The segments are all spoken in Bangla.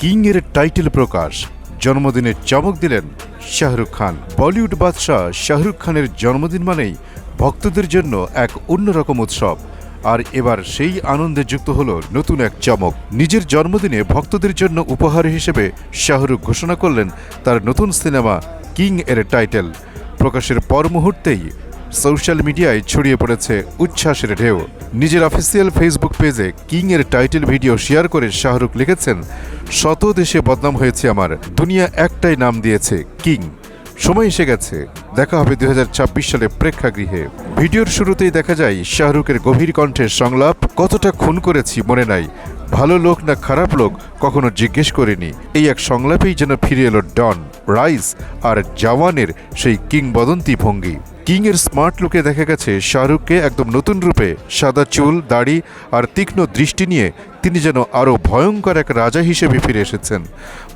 কিং এর টাইটেল প্রকাশ, জন্মদিনে চমক দিলেন শাহরুখ খান। বলিউড বাদশাহ শাহরুখ খানের জন্মদিন মানেই ভক্তদের জন্য এক অন্যরকম উৎসব। আর এবার সেই আনন্দে যুক্ত হলো নতুন এক চমক। নিজের জন্মদিনে ভক্তদের জন্য উপহার হিসেবে শাহরুখ ঘোষণা করলেন তার নতুন সিনেমা কিং এর টাইটেল। প্রকাশের পর মুহূর্তেই সোশ্যাল মিডিয়ায় ছড়িয়ে পড়েছে উচ্ছ্বাসের ঢেউ। নিজের অফিসিয়াল ফেসবুক পেজে কিং এর টাইটেল ভিডিও শেয়ার করে শাহরুখ লিখেছেন, শত দেশে বদনাম হয়েছে আমার, দুনিয়া একটাই নাম দিয়েছে কিং। সময় এসে গেছে, দেখা হবে 2026 সালে প্রেক্ষাগৃহে। ভিডিওর শুরুতেই দেখা যায় শাহরুখের গভীর কণ্ঠের সংলাপ, কতটা খুন করেছি মনে নাই, ভালো লোক না খারাপ লোক কখনো জিজ্ঞেস করিনি। এই এক সংলাপেই যেন ফিরে এলো ডন, রাইজ আর জওয়ানের সেই কিংবদন্তি ভঙ্গি। কিং এর স্মার্ট লুকে দেখা গেছে শাহরুখকে একদম নতুন রূপে। সাদা চুল, দাড়ি আর তীক্ষ্ণ দৃষ্টি নিয়ে তিনি যেন আরও ভয়ঙ্কর এক রাজা হিসেবে ফিরে এসেছেন।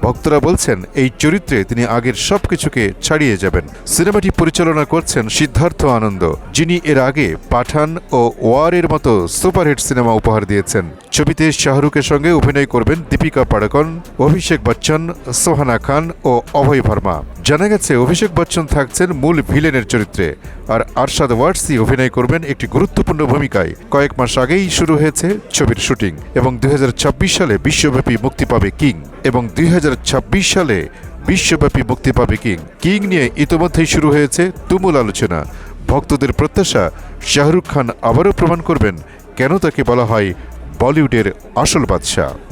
ভক্তরা বলছেন এই চরিত্রে তিনি আগের সব কিছুকে ছাড়িয়ে যাবেন। সিনেমাটি পরিচালনা করছেন সিদ্ধার্থ আনন্দ, যিনি এর আগে পাঠান ও ওয়ারের মতো সুপারহিট সিনেমা উপহার দিয়েছেন। ছবিতে শাহরুখের সঙ্গে অভিনয় করবেন দীপিকা পাড়ুকোন, অভিষেক বচ্চন, সোহানা খান ও অভয় ভার্মা। জানা গেছে অভিষেক বচ্চন থাকছেন মূল ভিলেনের চরিত্রে, আর আরশাদ ওয়ারসি অভিনয় করবেন একটি গুরুত্বপূর্ণ ভূমিকায়। কয়েক মাস আগেই শুরু হয়েছে ছবির শুটিং এবং 2026 সালে বিশ্বব্যাপী মুক্তি পাবে কিং। কিং নিয়ে ইতোমধ্যেই শুরু হয়েছে তুমুল আলোচনা। ভক্তদের প্রত্যাশা শাহরুখ খান আবারও প্রমাণ করবেন কেন তাকে বলা হয় বলিউডের আসল বাদশা।